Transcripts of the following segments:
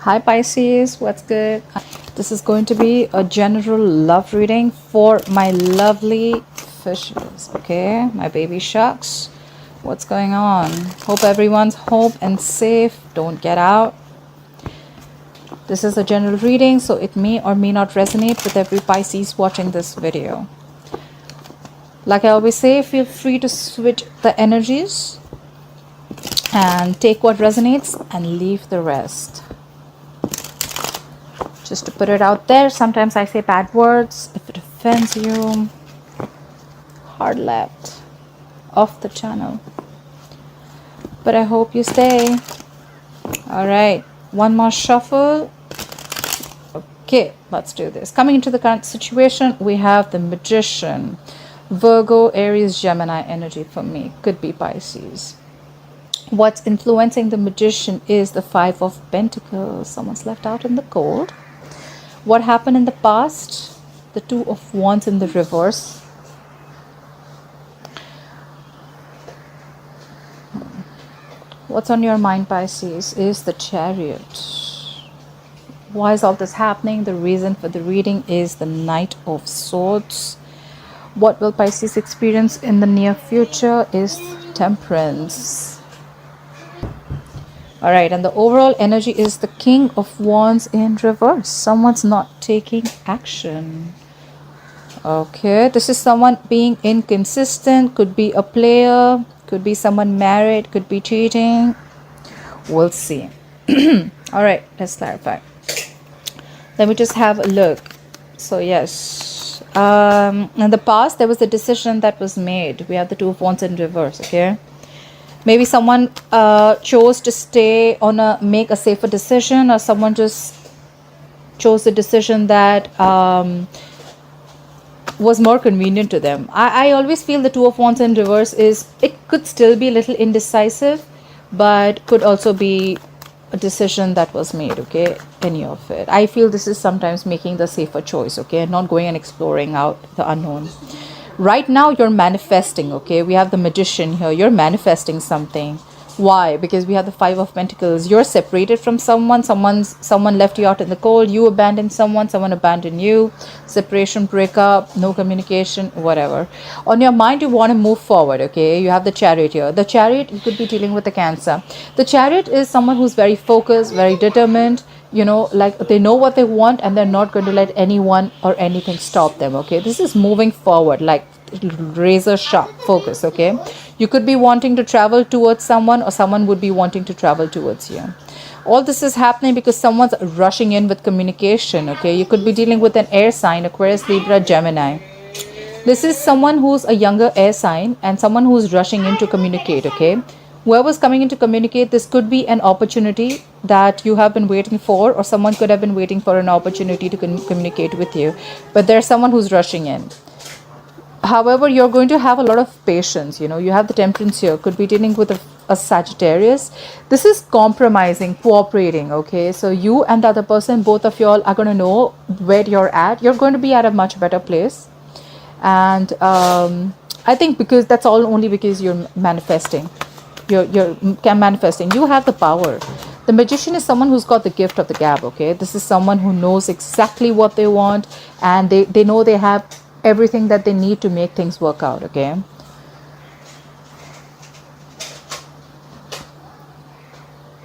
Hi Pisces, what's good? This is going to be a general love reading for my lovely fishes, okay? My baby sharks. What's going on? Hope everyone's home and safe. Don't get out. This is a general reading, so it may or may not resonate with every Pisces watching this video. Like I always say, feel free to switch the energies and take what resonates and leave the rest. Just to put it out there, sometimes I say bad words. If it offends you, hard left, off the channel. But I hope you stay. Alright, one more shuffle. Okay, let's do this. Coming into the current situation, we have the Magician. Virgo, Aries, Gemini energy for me. Could be Pisces. What's influencing the Magician is the Five of Pentacles. Someone's left out in the cold. What happened in the past? The Two of Wands in the reverse. What's on your mind, Pisces, is the Chariot. Why is all this happening? The reason for the reading is the Knight of Swords. What will Pisces experience in the near future is Temperance. Alright, and the overall energy is the King of Wands in reverse. Someone's not taking action. Okay, this is someone being inconsistent. Could be a player, could be someone married, could be cheating. We'll see. Alright, let's clarify. Let me just have a look. So yes, in the past there was a decision that was made. We have the Two of Wands in reverse, okay? Maybe someone chose to stay on make a safer decision, or someone just chose a decision that was more convenient to them. I always feel the Two of Wands in reverse it could still be a little indecisive, but could also be a decision that was made, okay? Any of it. I feel this is sometimes making the safer choice, okay? Not going and exploring out the unknown. Right now you're manifesting, okay? We have the Magician here. You're manifesting something. Why? Because we have the Five of Pentacles. You're separated from someone. Someone left you out in the cold. You abandoned someone. Someone abandoned you. Separation, breakup, no communication, whatever. On your mind, you want to move forward, okay? You have the Chariot here. The Chariot, you could be dealing with the Cancer. The Chariot is someone who's very focused, very determined. You know, like they know what they want and they're not going to let anyone or anything stop them, okay? This is moving forward, like razor sharp focus, okay? You could be wanting to travel towards someone, or someone would be wanting to travel towards you. All this is happening because someone's rushing in with communication, okay? You could be dealing with an air sign, Aquarius, Libra, Gemini. This is someone who's a younger air sign and someone who's rushing in to communicate, okay? Whoever's coming in to communicate, this could be an opportunity that you have been waiting for, or someone could have been waiting for an opportunity to communicate with you. But there's someone who's rushing in. However, you're going to have a lot of patience. You know, you have the Temperance here. Could be dealing with a Sagittarius. This is compromising, cooperating, okay? So you and the other person, both of y'all are going to know where you're at. You're going to be at a much better place. And I think because that's all only because you're manifesting. You're manifesting. You have the power. The Magician is someone who's got the gift of the gab, okay? This is someone who knows exactly what they want, and they know they have everything that they need to make things work out, okay?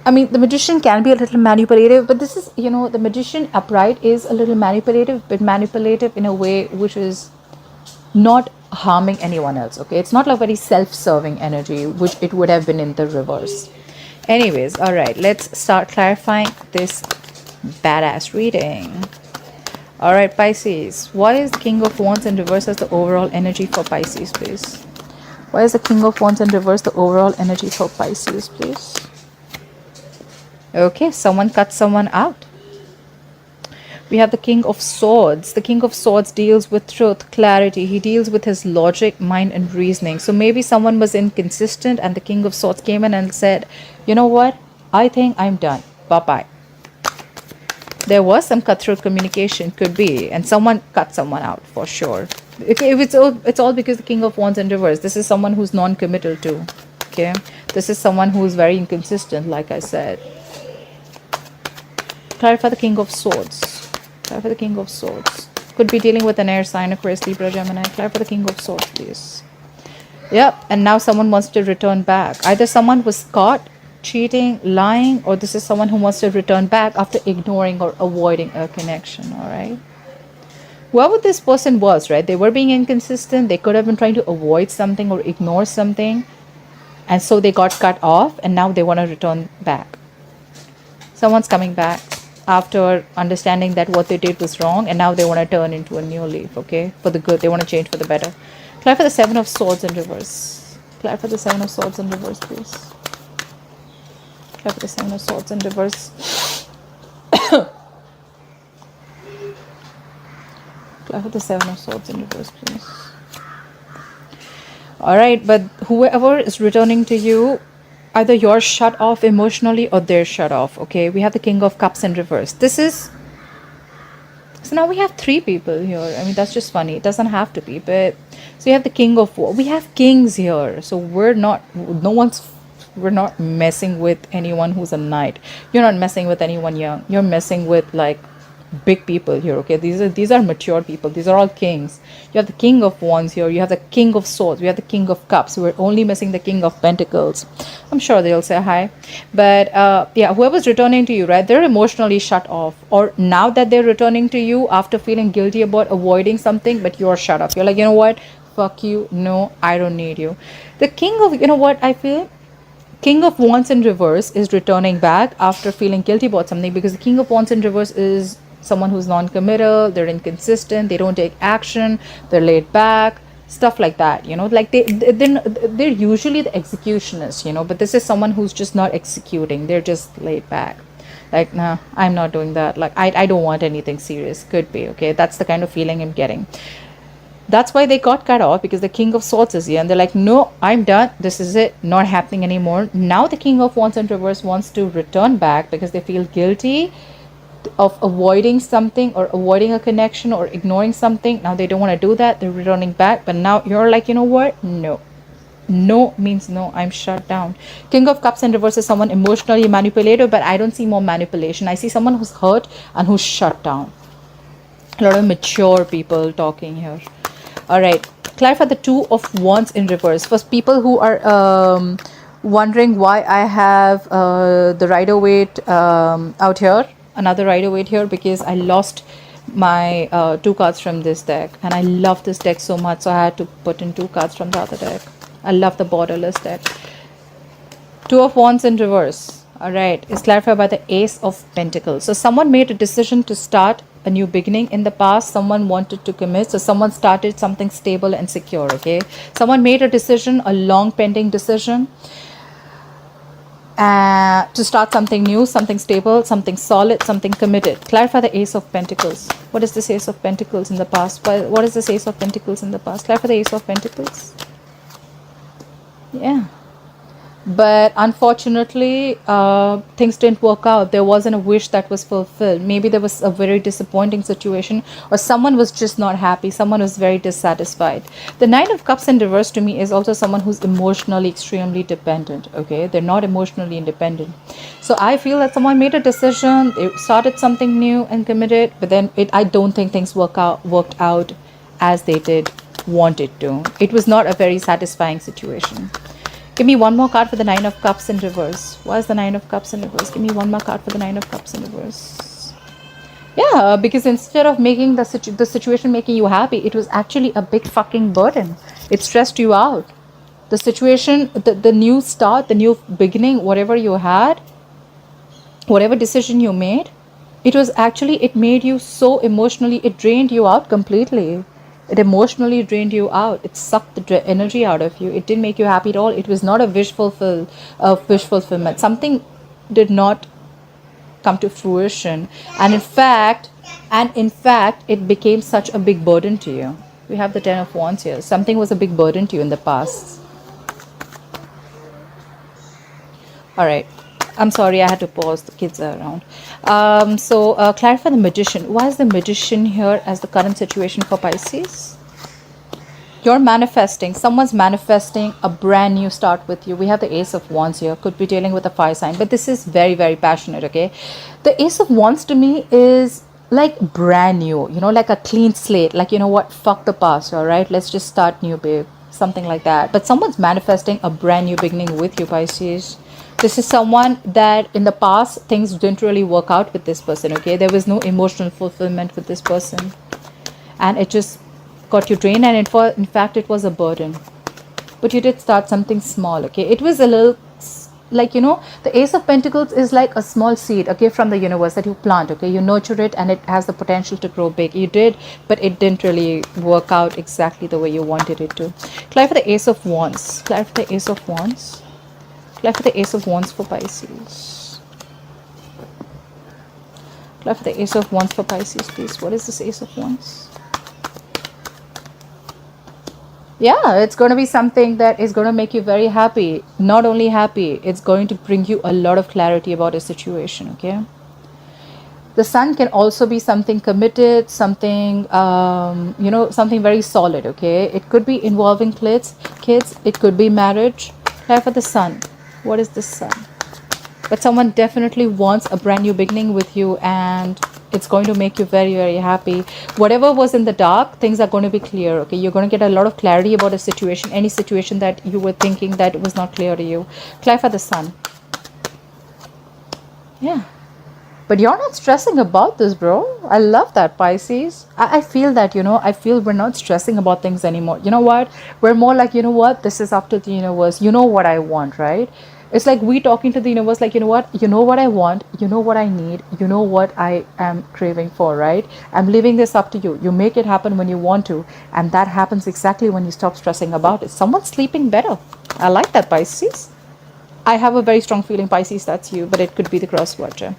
I mean, the Magician can be a little manipulative, but this is, you know, the Magician upright is a little manipulative, but manipulative in a way which is not harming anyone else, okay? It's not like very self-serving energy, which it would have been in the reverse. Anyways, all right, let's start clarifying this badass reading. All right, Pisces, why is the King of Wands in reverse as the overall energy for Pisces, please? Why is the King of Wands in reverse the overall energy for Pisces, please? Okay, someone cut someone out. We have the King of Swords. The King of Swords deals with truth, clarity. He deals with his logic, mind, and reasoning. So maybe someone was inconsistent and the King of Swords came in and said, you know what? I think I'm done. Bye-bye. There was some cutthroat communication, could be, and someone cut someone out for sure. If it's all because the King of Wands in reverse. This is someone who's non-committal too, okay? This is someone who's very inconsistent, like I said. Clarify the King of Swords. Clarify the King of Swords. Could be dealing with an air sign, Aquarius, Libra, Gemini. Clarify the King of Swords, please. Yep, and now someone wants to return back. Either someone was caught cheating, lying, or this is someone who wants to return back after ignoring or avoiding a connection, all right? Whoever this person was, right, they were being inconsistent. They could have been trying to avoid something or ignore something, and so they got cut off, and now they want to return back. Someone's coming back after understanding that what they did was wrong, and now they want to turn into a new leaf, okay, for the good. They want to change for the better. Clarify the Seven of Swords in reverse. Clarify the Seven of Swords in reverse, please. Clarify the Seven of Swords in reverse. Clarify the Seven of Swords in reverse, please. Alright, but whoever is returning to you, either you're shut off emotionally or they're shut off, okay? We have the King of Cups in reverse. This is... So now we have 3 people here. I mean, that's just funny. It doesn't have to be, but... So you have the King of War. We have kings here. So we're not... We're not messing with anyone who's a knight. You're not messing with anyone young. You're messing with, like, big people here, okay? These are mature people. These are all kings. You have the King of Wands here. You have the King of Swords. We have the King of Cups. We're only missing the King of Pentacles. I'm sure they'll say hi. But yeah, whoever's returning to you, right, they're emotionally shut off. Or now that they're returning to you after feeling guilty about avoiding something, but you're shut off. You're like, you know what? Fuck you. No, I don't need you. The King of, you know what I feel? King of Wands in reverse is returning back after feeling guilty about something, because the King of Wands in reverse is someone who's non-committal, they're inconsistent, they don't take action, they're laid back, stuff like that, you know, like they're usually the executionists, you know, but this is someone who's just not executing, they're just laid back, like, nah, I'm not doing that, like, I don't want anything serious. Could be, okay, that's the kind of feeling I'm getting. That's why they got cut off, because the King of Swords is here and they're like, no, I'm done, this is it, not happening anymore. Now the King of Wands in reverse wants to return back because they feel guilty of avoiding something or avoiding a connection or ignoring something. Now they don't want to do that, they're returning back, but now you're like, you know what, no means no, I'm shut down. King of Cups in reverse is someone emotionally manipulative, but I don't see more manipulation. I see someone who's hurt and who's shut down. A lot of mature people talking here. All right, clarify the Two of Wands in reverse. For people who are wondering why I have the Rider-Waite out here, another Rider-Waite here, because I lost my 2 cards from this deck, and I love this deck so much, so I had to put in 2 cards from the other deck. I love the borderless deck. Two of Wands in reverse, all right, is clarified by the Ace of Pentacles. So someone made a decision to start a new beginning in the past. Someone wanted to commit, so someone started something stable and secure, okay? Someone made a decision, a long pending decision, to start something new, something stable, something solid, something committed. Clarify the Ace of Pentacles. What is this Ace of Pentacles in the past? What is this Ace of Pentacles in the past? Clarify the Ace of Pentacles. Yeah. But unfortunately, things didn't work out. There wasn't a wish that was fulfilled. Maybe there was a very disappointing situation, or someone was just not happy. Someone was very dissatisfied. The Nine of Cups in reverse to me is also someone who's emotionally extremely dependent, okay? They're not emotionally independent. So I feel that someone made a decision, they started something new and committed, but then I don't think things worked out as they did want it to. It was not a very satisfying situation. Give me one more card for the Nine of Cups in reverse. Why is the Nine of Cups in reverse? Give me one more card for the Nine of Cups in reverse. Yeah, because instead of making the situation making you happy, it was actually a big fucking burden. It stressed you out. The situation, the new start, the new beginning, whatever you had, whatever decision you made, it made you so emotionally, it drained you out completely. It emotionally drained you out. It sucked the energy out of you. It didn't make you happy at all. It was not a wish fulfillment. Something did not come to fruition, and in fact, it became such a big burden to you. We have the Ten of Wands here. Something was a big burden to you in the past. All right. I'm sorry, I had to pause. The kids are around. Clarify the Magician. Why is the Magician here as the current situation for Pisces? You're manifesting, someone's manifesting a brand new start with you. We have the Ace of Wands here, could be dealing with a fire sign, but this is very, very passionate, okay? The Ace of Wands to me is like brand new, you know, like a clean slate. Like, you know what, fuck the past, all right? Let's just start new, babe. Something like that. But someone's manifesting a brand new beginning with you, Pisces. This is someone that in the past, things didn't really work out with this person, okay? There was no emotional fulfillment with this person. And it just got you drained, and in fact it was a burden, but you did start something small, okay? It was a little, like, you know, the Ace of Pentacles is like a small seed, okay, from the universe that you plant, okay? You nurture it and it has the potential to grow big. You did, but it didn't really work out exactly the way you wanted it to. Clear for the Ace of Wands. Clear for the Ace of Wands. Clear for the Ace of Wands for Pisces. Clear for the Ace of Wands for Pisces, please. What is this Ace of Wands? Yeah, it's going to be something that is going to make you very happy. Not only happy, it's going to bring you a lot of clarity about a situation, okay? The Sun can also be something committed, something, you know, something very solid, okay? It could be involving kids. It could be marriage. Clear for the Sun. What is the Sun? But someone definitely wants a brand new beginning with you, and it's going to make you very, very happy. Whatever was in the dark, things are going to be clear, okay? You're going to get a lot of clarity about a situation, any situation that you were thinking that was not clear to you. Clear for the Sun. Yeah. But you're not stressing about this, bro. I love that, Pisces. I feel that, you know, I feel we're not stressing about things anymore. You know what? We're more like, you know what? This is up to the universe. You know what I want, right? It's like we talking to the universe, like, you know what? You know what I want. You know what I need. You know what I am craving for, right? I'm leaving this up to you. You make it happen when you want to. And that happens exactly when you stop stressing about it. Someone's sleeping better. I like that, Pisces. I have a very strong feeling, Pisces, that's you. But it could be the cross watcher.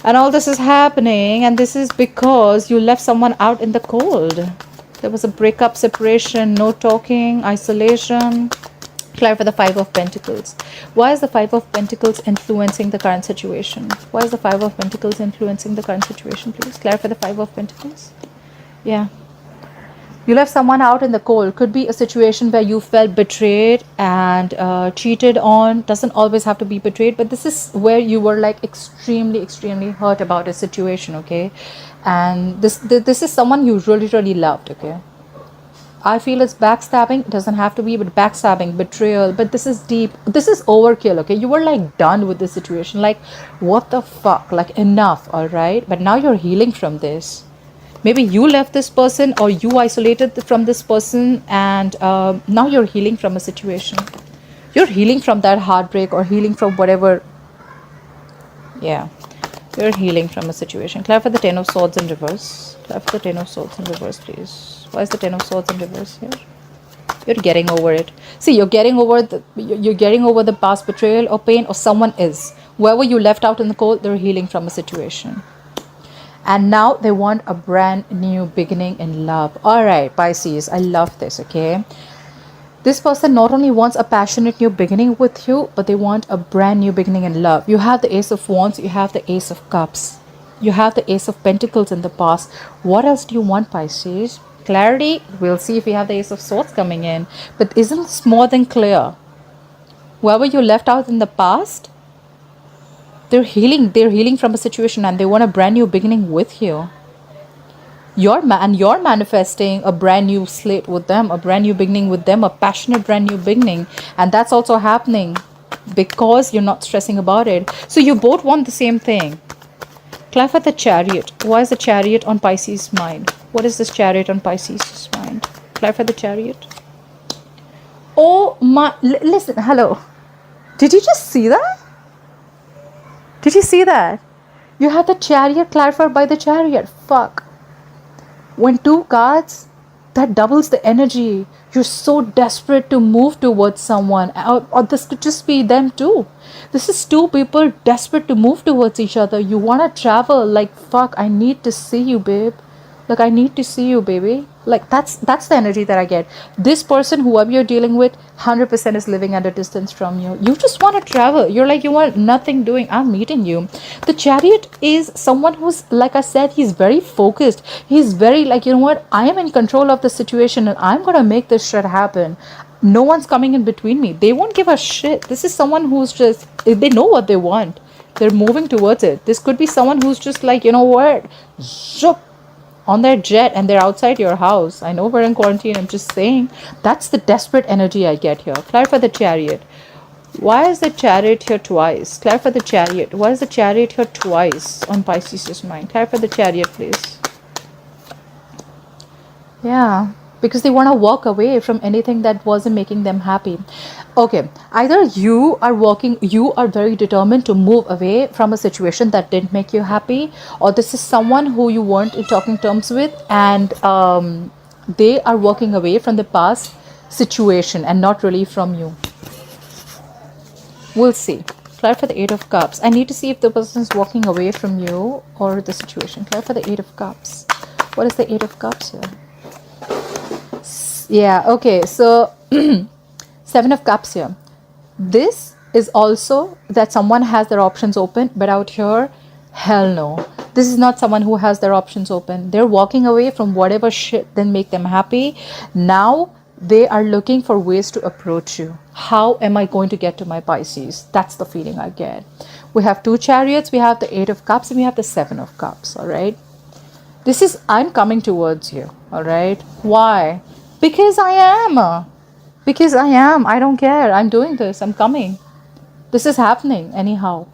And all this is happening. And this is because you left someone out in the cold. There was a breakup, separation, no talking, isolation. Clear for the Five of Pentacles. Why is the Five of Pentacles influencing the current situation? Why is the Five of Pentacles influencing the current situation, please? Clear for the Five of Pentacles. Yeah. You left someone out in the cold. Could be a situation where you felt betrayed and cheated on. Doesn't always have to be betrayed, but this is where you were like extremely, extremely hurt about a situation, okay? And this is someone you really, really loved, okay? I feel it's backstabbing. It doesn't have to be, but backstabbing, betrayal. But this is deep. This is overkill, okay? You were like done with this situation. Like, what the fuck? Like, enough, all right? But now you're healing from this. Maybe you left this person or you isolated from this person, and now you're healing from a situation. You're healing from that heartbreak or healing from whatever. Yeah. You're healing from a situation. Clear for the Ten of Swords in reverse. Clear for the Ten of Swords in reverse, please. Why is the Ten of Swords in reverse here? You're getting over it. See, you're getting over the past betrayal or pain, or someone is. Whoever you left out in the cold, they're healing from a situation. And now they want a brand new beginning in love. All right, Pisces, I love this, okay? This person not only wants a passionate new beginning with you, but they want a brand new beginning in love. You have the Ace of Wands, you have the Ace of Cups. You have the Ace of Pentacles in the past. What else do you want, Pisces? Clarity, we'll see if we have the Ace of Swords coming in. But isn't this more than clear? Whoever you left out in the past, they're healing from a situation, and they want a brand new beginning with you. You're manifesting a brand new slate with them, a brand new beginning with them, a passionate brand new beginning. And that's also happening because you're not stressing about it. So you both want the same thing. Clear for the Chariot. Why is the Chariot on Pisces' mind? What is this Chariot on Pisces' mind? Clear for the Chariot. Oh my, listen, hello. Did you just see that? Did you see that? You had the Chariot clarified by the Chariot. Fuck. When two cards, that doubles the energy. You're so desperate to move towards someone. Or this could just be them too. This is two people desperate to move towards each other. You want to travel. Like, fuck, I need to see you, babe. Like, I need to see you, baby. Like, that's the energy that I get. This person, whoever you're dealing with, 100% is living at a distance from you. You just want to travel. You're like, you want nothing doing. I'm meeting you. The Chariot is someone who's, like I said, he's very focused. He's very like, you know what? I am in control of the situation and I'm going to make this shit happen. No one's coming in between me. They won't give a shit. This is someone who's just, they know what they want. They're moving towards it. This could be someone who's just like, you know what? Zoop, on their jet and they're outside your house. I know we're in quarantine. I'm just saying. That's the desperate energy I get here. Clarify the Chariot. Why is the Chariot here twice? Clarify the Chariot. Why is the Chariot here twice on Pisces' mind? Clarify the Chariot, please. Yeah, because they want to walk away from anything that wasn't making them happy. Okay, either you are very determined to move away from a situation that didn't make you happy, or this is someone who you weren't in talking terms with, and they are walking away from the past situation and not really from you. We'll see. Clarify the Eight of Cups. I need to see if the person is walking away from you or the situation. Clarify the Eight of Cups. What is the Eight of Cups here? Yeah, okay, so Seven of Cups here. This is also that someone has their options open, but out here, hell no. This is not someone who has their options open. They're walking away from whatever shit didn't make them happy. Now they are looking for ways to approach you. How am I going to get to my Pisces? That's the feeling I get. We have two Chariots, we have the Eight of Cups, and we have the Seven of Cups, all right? This is, I'm coming towards you, all right? Why? Because I am. Because I am. I don't care. I'm doing this. I'm coming. This is happening anyhow.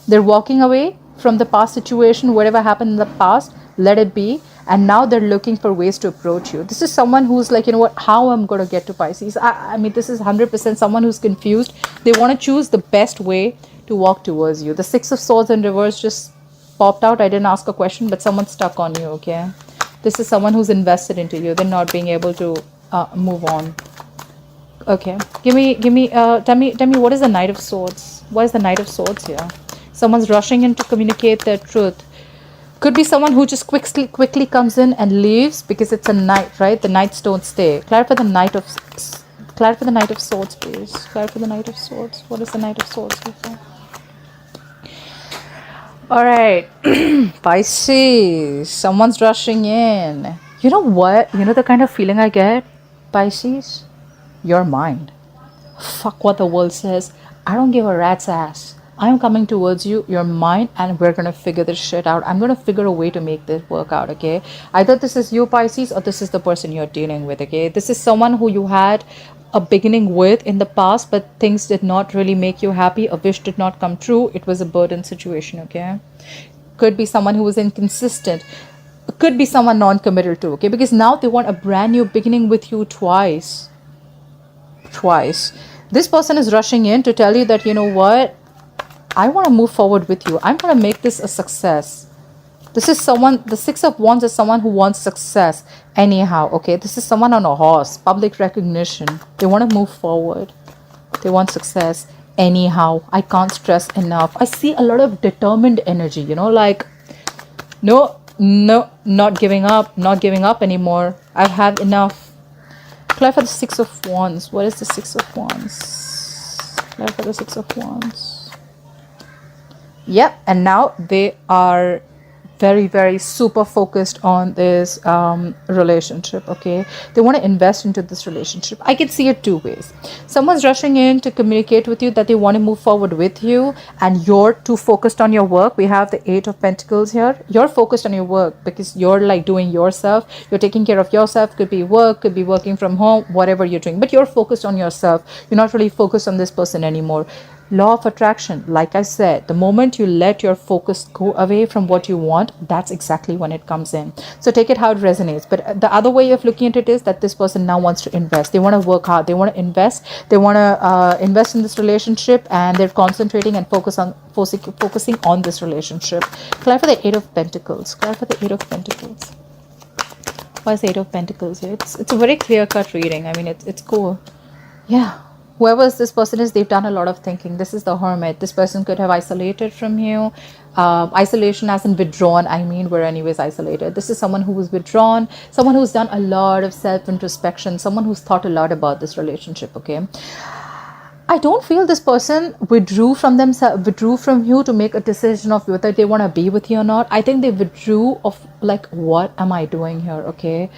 They're walking away from the past situation, whatever happened in the past, let it be. And now they're looking for ways to approach you. This is someone who's like, you know what, how I'm going to get to Pisces. I mean, this is 100% someone who's confused. They want to choose the best way to walk towards you. The Six of Swords in reverse just popped out. I didn't ask a question, but someone's stuck on you, okay? This is someone who's invested into you. They're not being able to move on. Okay, tell me what is the Knight of Swords? Why is the Knight of Swords here? Someone's rushing in to communicate their truth. Could be someone who just quickly comes in and leaves because it's a knight, right? The knights don't stay. Clarify the Knight of Swords, please. Clarify the Knight of Swords. What is the Knight of Swords here for? All right, Pisces. Someone's rushing in. You know what? You know the kind of feeling I get, Pisces? You're mine. Fuck what the world says. I don't give a rat's ass. I'm coming towards you. You're mine, and we're gonna figure this shit out. I'm gonna figure a way to make this work out, okay? Either this is you, Pisces, or this is the person you're dealing with, okay? This is someone who you had a beginning with in the past, but things did not really make you happy. A wish did not come true. It was a burden situation, okay? Could be someone who was inconsistent. Could be someone non-committal too, okay? Because now they want a brand new beginning with you twice. This person is rushing in to tell you that, you know what, I want to move forward with you. I'm going to make this a success. This is someone, the Six of Wands is someone who wants success anyhow, okay? This is someone on a horse, public recognition. They want to move forward. They want success anyhow. I can't stress enough. I see a lot of determined energy, you know, like, no, not giving up anymore. I've had enough. Clarify the Six of Wands. What is the Six of Wands? Clarify the Six of Wands. Yep, and now they are very, very super focused on this relationship, okay? They want to invest into this relationship. I can see it two ways. Someone's rushing in to communicate with you that they want to move forward with you, and you're too focused on your work. We have the Eight of Pentacles here. You're focused on your work because you're like doing yourself. You're taking care of yourself. Could be work, could be working from home, whatever you're doing. But you're focused on yourself. You're not really focused on this person anymore. Law of attraction, like I said, the moment you let your focus go away from what you want, that's exactly when it comes in. So take it how it resonates. But the other way of looking at it is that this person now wants to invest. They want to work hard. They want to invest. They want to invest in this relationship, and they're concentrating and focusing on this relationship. Clarify the Eight of Pentacles. Clarify the Eight of Pentacles. Why is the Eight of Pentacles here? It's a very clear-cut reading. I mean, it's cool. Yeah. whoever this person is, they've done a lot of thinking. This is the Hermit. This person could have isolated from you. Isolation as in withdrawn. I mean, we're anyways isolated. This is someone who was withdrawn, someone who's done a lot of self-introspection, someone who's thought a lot about this relationship, okay? I don't feel this person withdrew from you to make a decision of whether they want to be with you or not. I think they withdrew of like, what am I doing here? Okay,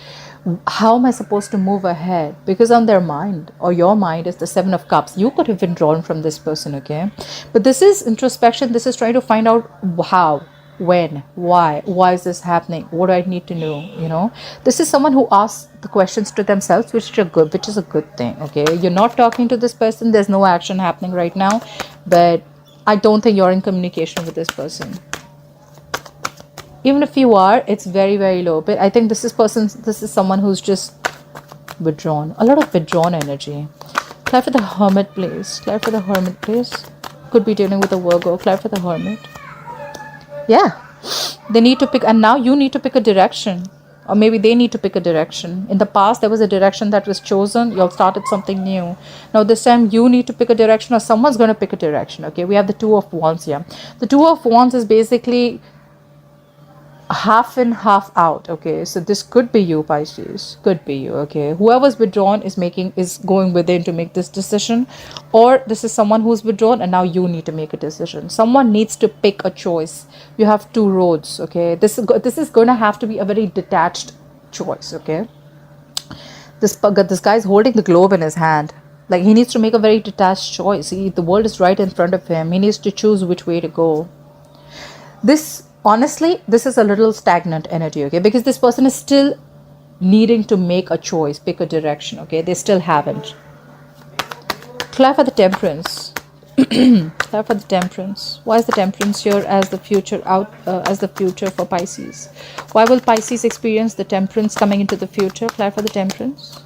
how am I supposed to move ahead? Because on their mind, or your mind, is the Seven of Cups. You could have withdrawn from this person, okay? But this is introspection. This is trying to find out how, when, why is this happening, what do I need to know, you know? This is someone who asks the questions to themselves, which is a good thing, okay? You're not talking to this person, there's no action happening right now, but I don't think you're in communication with this person. Even if you are, it's very, very low. But I think this is someone who's just withdrawn, a lot of withdrawn energy. Clear for the Hermit, please. Clear for the Hermit, please. Could be dealing with a Virgo. Clear for the Hermit. Yeah, they need to pick, and now you need to pick a direction, or maybe they need to pick a direction. In the past, there was a direction that was chosen. You all started something new. Now this time you need to pick a direction, or someone's going to pick a direction. Okay, we have the Two of Wands here. The Two of Wands is basically half in, half out. Okay, so this could be you, Pisces. Could be you. Okay, whoever's withdrawn is going within to make this decision, or this is someone who's withdrawn and now you need to make a decision. Someone needs to pick a choice. You have two roads. Okay, this is going to have to be a very detached choice. Okay, this guy's holding the globe in his hand. Like, he needs to make a very detached choice. The world is right in front of him. He needs to choose which way to go. Honestly, this is a little stagnant energy, okay? Because this person is still needing to make a choice, pick a direction, okay? They still haven't. Clear for the Temperance. Clear for the Temperance. Why is the Temperance here as the future for Pisces? Why will Pisces experience the Temperance coming into the future? Clear for the Temperance.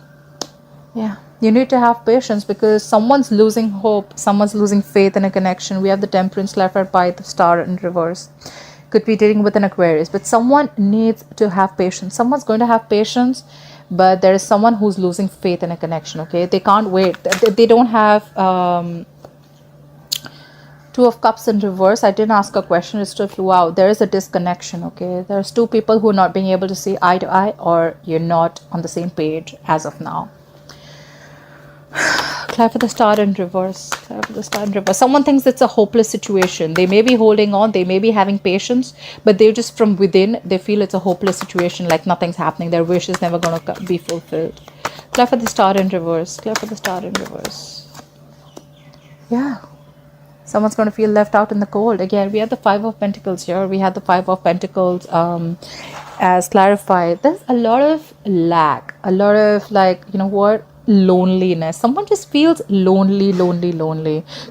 Yeah, you need to have patience because someone's losing hope. Someone's losing faith in a connection. We have the Temperance clarified by the Star in reverse. Could be dealing with an Aquarius, but someone needs to have patience. Someone's going to have patience, but there is someone who's losing faith in a connection, okay? They can't wait. They don't have Two of Cups in reverse. I didn't ask a question, it still flew out. There is a disconnection, okay? There's two people who are not being able to see eye to eye, or you're not on the same page as of now. Clear for the Star in reverse. Clear for the Star in reverse. Someone thinks it's a hopeless situation. They may be holding on, they may be having patience, but they just from within, they feel it's a hopeless situation, like nothing's happening. Their wish is never going to be fulfilled. Clear for the Star in reverse. Clear for the Star in reverse. Yeah. Someone's going to feel left out in the cold. Again, we have the Five of Pentacles here. We have the Five of Pentacles as clarified. There's a lot of lack, a lot of, like, you know what, loneliness. Someone just feels lonely.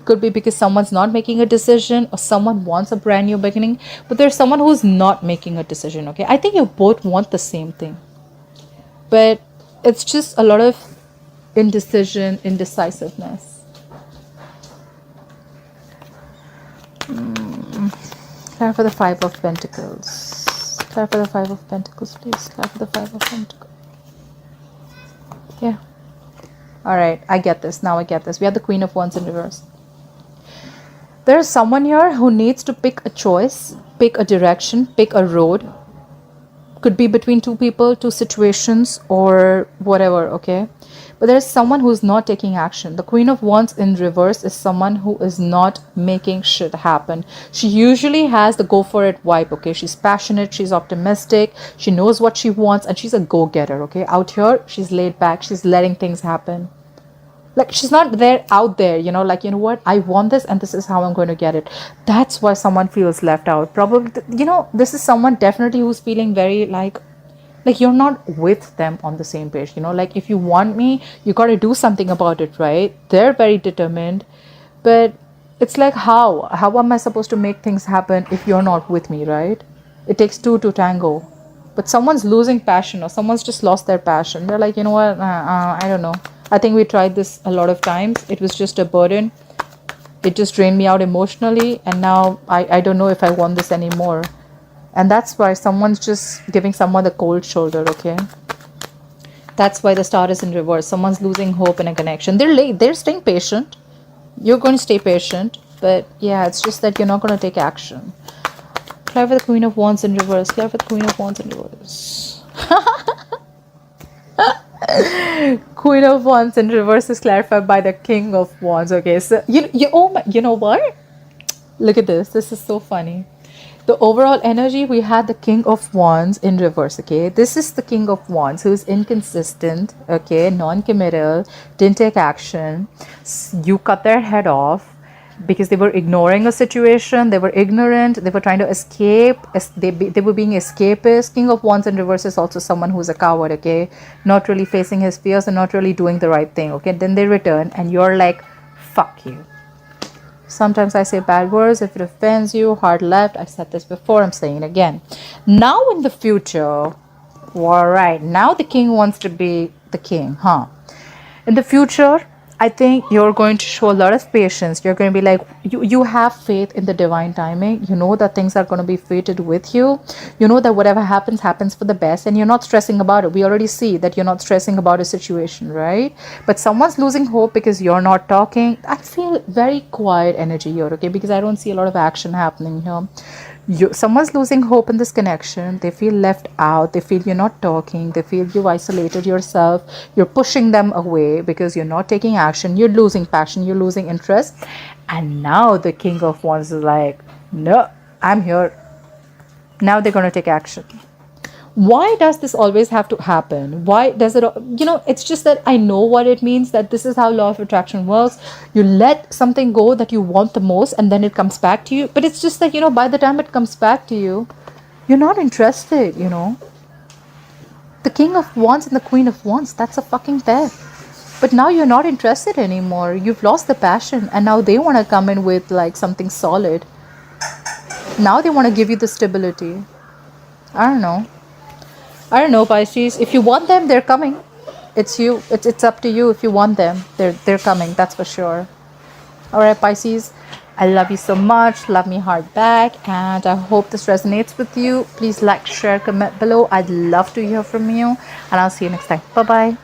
Could be because someone's not making a decision, or someone wants a brand new beginning, but there's someone who's not making a decision, okay? I think you both want the same thing, but it's just a lot of indecisiveness. Clear for the Five of Pentacles. Clear for the Five of Pentacles, please. Clear for the Five of Pentacles. Yeah. Alright, I get this. Now I get this. We have the Queen of Wands in reverse. There is someone here who needs to pick a choice, pick a direction, pick a road. Could be between two people, two situations, or whatever, okay? But there's someone who's not taking action. The Queen of Wands in reverse is someone who is not making shit happen. She usually has the go for it vibe, okay? She's passionate, she's optimistic, she knows what she wants, and she's a go-getter, okay? Out here, she's laid back, she's letting things happen. Like, she's not there out there, you know, like, you know what, I want this and this is how I'm going to get it. That's why someone feels left out. Probably, you know, this is someone definitely who's feeling very like you're not with them on the same page, you know, like, if you want me, you got to do something about it, right? They're very determined, but it's like, how am I supposed to make things happen if you're not with me, right? It takes two to tango. But someone's losing passion, or someone's just lost their passion. They're like, you know what, I don't know. I think we tried this a lot of times. It was just a burden. It just drained me out emotionally, and now I don't know if I want this anymore. And that's why someone's just giving someone the cold shoulder, okay? That's why the star is in reverse. Someone's losing hope in a connection. They're late. They're staying patient. You're going to stay patient. But yeah, it's just that you're not going to take action. Clear for the Queen of Wands in reverse. Clear for the Queen of Wands in reverse. Queen of Wands in reverse is clarified by the King of Wands. Okay, so you know what? Look at this. This is so funny. The overall energy, we had the King of Wands in reverse. Okay, this is the King of Wands who's inconsistent. Okay, non-committal, didn't take action. You cut their head off because they were ignoring a situation, they were ignorant, they were trying to escape, they were being escapist. King of Wands in reverse is also someone who's a coward, okay, not really facing his fears and not really doing the right thing, okay. Then they return and you're like, fuck you. Sometimes I say bad words if it offends you. Hard left. I said this before, I'm saying it again. Now in the future, all right, now the king wants to be the king, huh? In the future, I think you're going to show a lot of patience. You're going to be like, you have faith in the divine timing. You know that things are going to be fated with you. You know that whatever happens, happens for the best. And you're not stressing about it. We already see that you're not stressing about a situation, right? But someone's losing hope because you're not talking. I feel very quiet energy here, okay? Because I don't see a lot of action happening here. Someone's losing hope in this connection. They feel left out. They feel you're not talking. They feel you've isolated yourself. You're pushing them away because you're not taking action. You're losing passion. You're losing interest. And now the King of Wands is like, no, I'm here. Now they're going to take action. Why does this always have to happen? Why does it, it's just that I know what it means, that this is how law of attraction works. You let something go that you want the most and then it comes back to you. But it's just that, by the time it comes back to you, you're not interested, The King of Wands and the Queen of Wands, that's a fucking pair. But now you're not interested anymore. You've lost the passion and now they want to come in with like something solid. Now they want to give you the stability. I don't know, Pisces. If you want them, they're coming. It's you. It's up to you. If you want them, they're coming. That's for sure. All right, Pisces. I love you so much. Love me hard back. And I hope this resonates with you. Please like, share, comment below. I'd love to hear from you. And I'll see you next time. Bye-bye.